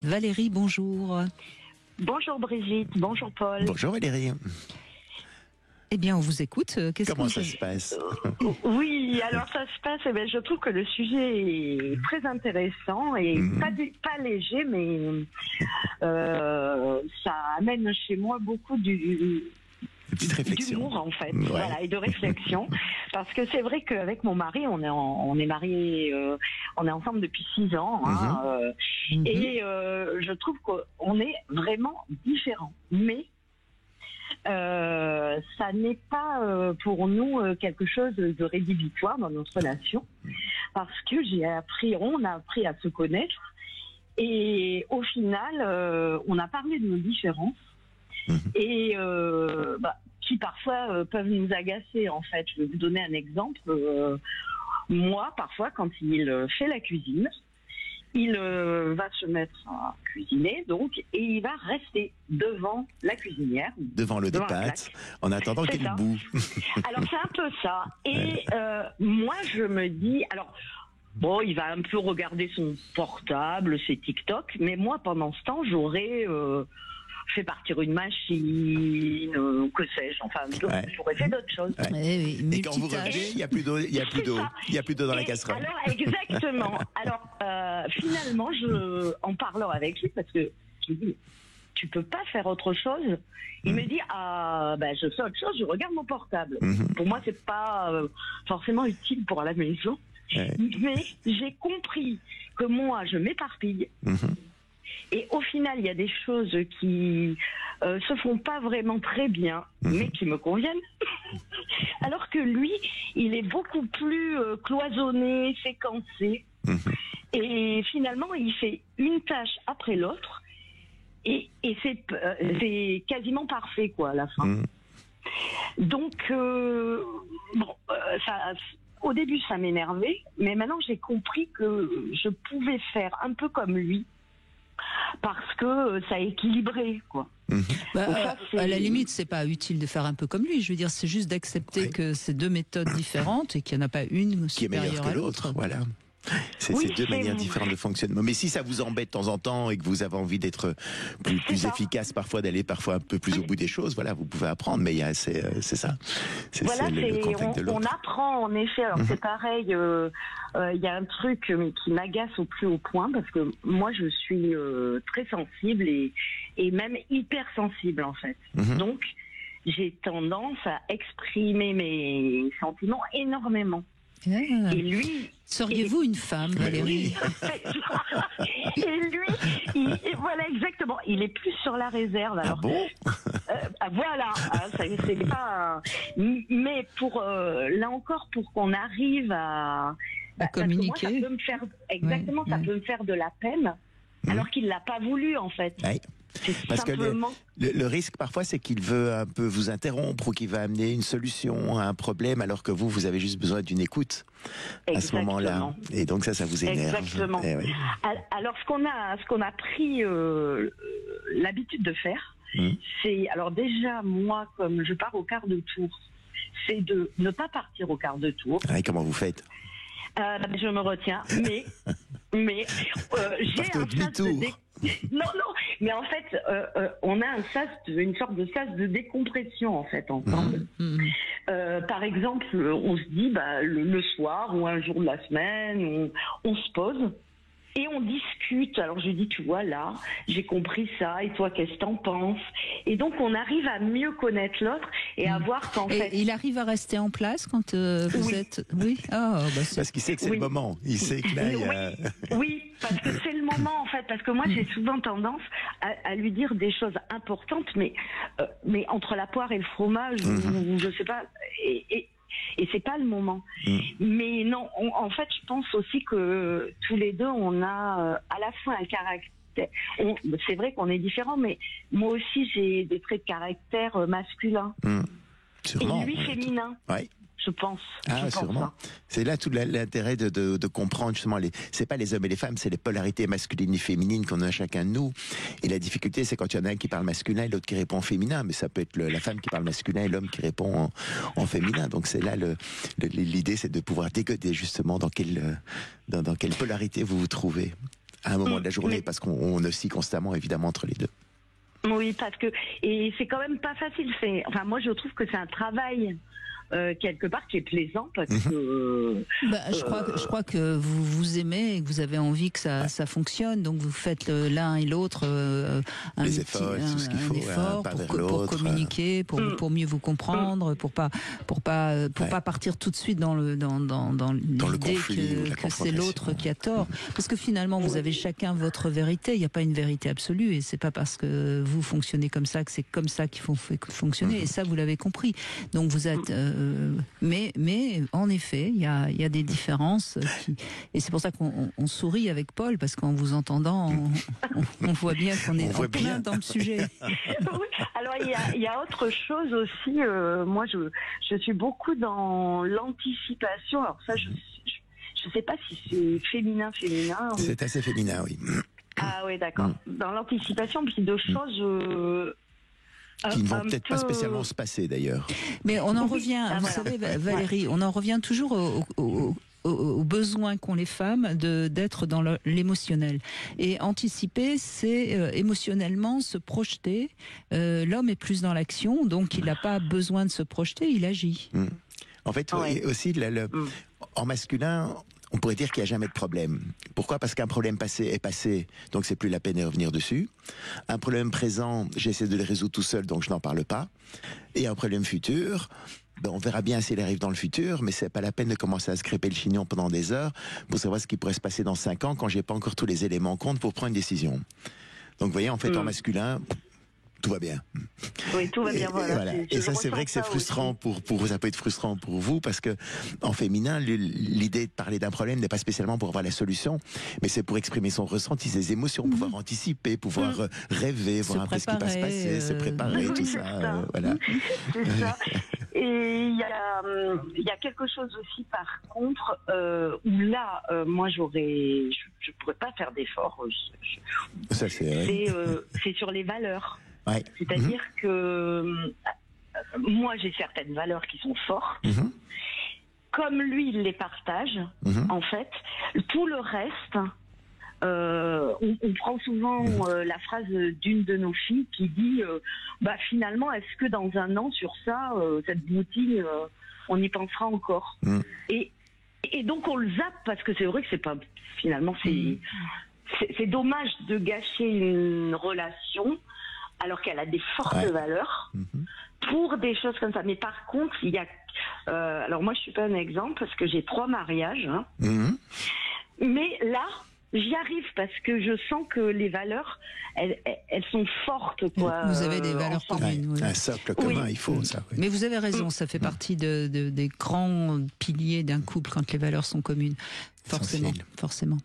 Valérie, bonjour. Bonjour Brigitte, bonjour Paul. Bonjour Valérie. Eh bien, on vous écoute. Comment ça se passe? Oui, alors ça se passe, je trouve que le sujet est très intéressant et pas léger, mais ça amène chez moi beaucoup d'humour en fait, ouais. voilà, et de réflexion, parce que c'est vrai qu'avec mon mari, on est mariés, on est ensemble depuis 6 ans, et je trouve qu'on est vraiment différents, mais ça n'est pas pour nous quelque chose de rédhibitoire dans notre relation, parce que on a appris à se connaître, et au final, on a parlé de nos différences, et qui parfois peuvent nous agacer en fait. Je vais vous donner un exemple. Moi, parfois, quand il fait la cuisine, il va se mettre à cuisiner, donc, et il va rester devant la cuisinière. Devant l'eau des pâtes, en attendant qu'elle bout. Alors, c'est un peu ça. Et moi, je me dis... Alors, bon, il va un peu regarder son portable, ses TikTok, mais moi, pendant ce temps, j'aurais... fait partir une machine, que sais-je, enfin, j'aurais fait d'autres choses. Oui, et quand vous revenez, il n'y a plus d'eau, il n'y a plus d'eau dans la casserole. Alors, exactement. Alors, finalement, en parlant avec lui, parce que je lui dis, tu peux pas faire autre chose. Il me dit, je fais autre chose, je regarde mon portable. Pour moi, c'est pas forcément utile pour la maison. Mais j'ai compris que moi, je m'éparpille. Et au final, il y a des choses qui se font pas vraiment très bien, mais qui me conviennent. Alors que lui, il est beaucoup plus cloisonné, séquencé. Et finalement, il fait une tâche après l'autre. Et c'est quasiment parfait, quoi, à la fin. Donc, au début, ça m'énervait. Mais maintenant, j'ai compris que je pouvais faire un peu comme lui, parce que ça équilibrait, quoi. À la limite, c'est pas utile de faire un peu comme lui. Je veux dire, c'est juste d'accepter que c'est deux méthodes différentes et qu'il n'y en a pas une qui est meilleure que l'autre. Voilà. C'est deux manières différentes de fonctionnement. Mais si ça vous embête de temps en temps et que vous avez envie d'être plus efficace parfois, d'aller parfois un peu plus au bout des choses, voilà, vous pouvez apprendre. Mais c'est ça. C'est le contact de l'autre. On apprend en effet. Alors c'est pareil. Il y a un truc qui m'agace au plus haut point, parce que moi je suis très sensible et même hyper sensible en fait. Donc j'ai tendance à exprimer mes sentiments énormément. Et lui... Seriez-vous une femme, Valérie? Et lui, voilà, exactement. Il est plus sur la réserve. Alors, voilà. C'est pas. Mais là encore, pour qu'on arrive à communiquer. Moi, ça peut me faire ça peut me faire de la peine, alors qu'il l'a pas voulu en fait. Parce simplement... que le risque parfois, c'est qu'il veut un peu vous interrompre ou qu'il va amener une solution à un problème, alors que vous avez juste besoin d'une écoute à ce moment-là. Et donc ça vous énerve. Exactement. Alors ce qu'on a pris l'habitude de faire, c'est, alors déjà moi, comme je pars au quart de tour, c'est de ne pas partir au quart de tour. Comment vous faites? Je me retiens, mais j'ai un sas de non, mais en fait, on a une sorte de sas de décompression en fait ensemble. Par exemple, on se dit le soir ou un jour de la semaine, on se pose et on discute. Alors je dis, tu vois là, j'ai compris ça, et toi qu'est-ce que t'en penses? Et donc on arrive à mieux connaître l'autre et à voir qu'en fait... il arrive à rester en place quand vous êtes... Oui. Parce qu'il sait que c'est le moment. Il sait que là, Oui, parce que c'est le moment en fait. Parce que moi j'ai souvent tendance à lui dire des choses importantes, mais entre la poire et le fromage, ou je sais pas... Et c'est pas le moment. Mais non, en fait, je pense aussi que tous les deux, on a à la fois un caractère. C'est vrai qu'on est différents, mais moi aussi, j'ai des traits de caractère masculins. Sûrement. Et lui, féminin. Oui. Je pense. Sûrement. C'est là tout l'intérêt de comprendre justement c'est pas les hommes et les femmes, c'est les polarités masculines et féminines qu'on a chacun de nous. Et la difficulté, c'est quand il y en a un qui parle masculin et l'autre qui répond féminin. Mais ça peut être la femme qui parle masculin et l'homme qui répond en féminin. Donc c'est là l'idée, c'est de pouvoir décoder justement dans quelle polarité vous vous trouvez. à un moment de la journée, parce qu'on oscille constamment, évidemment, entre les deux. Oui, parce que et c'est quand même pas facile. Enfin, moi, je trouve que c'est un travail quelque part qui est plaisant parce que. Je crois que vous vous aimez et que vous avez envie que ça fonctionne, donc vous faites l'un et l'autre un effort pour communiquer, pour mieux vous comprendre, pour pas partir tout de suite dans l'idée que c'est l'autre qui a tort, parce que finalement vous avez chacun votre vérité. Il n'y a pas une vérité absolue, et c'est pas parce que vous fonctionnez comme ça que c'est comme ça qu'il faut fonctionner. Et ça, vous l'avez compris. Donc vous êtes mais en effet, il y a des différences et c'est pour ça qu'on sourit avec Paul, parce qu'en vous entendant, on voit bien qu'on est en plein dans le sujet. Oui. Alors il y a autre chose aussi. Moi, je suis beaucoup dans l'anticipation. Alors ça, je sais pas si c'est féminin. C'est assez féminin, oui. Ah oui, d'accord. Dans l'anticipation, puis de choses. Qui ne vont peut-être pas spécialement se passer, d'ailleurs. Mais on en revient, vous savez, Valérie, on en revient toujours au besoin qu'ont les femmes d'être dans l'émotionnel. Et anticiper, c'est émotionnellement se projeter. L'homme est plus dans l'action, donc il n'a pas besoin de se projeter, il agit. En fait, aussi, en masculin, on pourrait dire qu'il n'y a jamais de problème. Pourquoi ? Parce qu'un problème passé est passé, donc c'est plus la peine de revenir dessus. Un problème présent, j'essaie de le résoudre tout seul, donc je n'en parle pas. Et un problème futur, on verra bien s'il arrive dans le futur, mais c'est pas la peine de commencer à se crêper le chignon pendant des heures pour savoir ce qui pourrait se passer dans 5 ans quand j'ai pas encore tous les éléments en compte pour prendre une décision. Donc vous voyez, en fait, en masculin, tout va bien. Oui, tout va bien. Voilà. Et ça, c'est vrai que c'est frustrant pour ça peut être frustrant pour vous, parce que en féminin, l'idée de parler d'un problème n'est pas spécialement pour avoir la solution, mais c'est pour exprimer son ressenti, ses émotions, pouvoir anticiper, pouvoir rêver, voir un peu ce qui va se passer, se préparer, tout ça. Voilà. C'est ça. Et il y a quelque chose aussi, par contre, où là, moi, je pourrais pas faire d'efforts. Ça, c'est sur les valeurs. Ouais. C'est-à-dire que moi, j'ai certaines valeurs qui sont fortes. Comme lui, il les partage, en fait. Tout le reste, on prend souvent la phrase d'une de nos filles qui dit finalement, est-ce que dans 1 an, sur ça, cette boutique, on y pensera encore et donc on le zappe, parce que c'est vrai que c'est pas... Finalement, c'est dommage de gâcher une relation alors qu'elle a des fortes valeurs pour des choses comme ça. Mais par contre, il y a... alors moi, je suis pas un exemple parce que j'ai 3 mariages. Mais là, j'y arrive parce que je sens que les valeurs, elles sont fortes, quoi. Vous avez des valeurs communes. Oui. Un socle commun, il faut ça. Oui. Mais vous avez raison, ça fait partie des grands piliers d'un couple quand les valeurs sont communes. Forcément.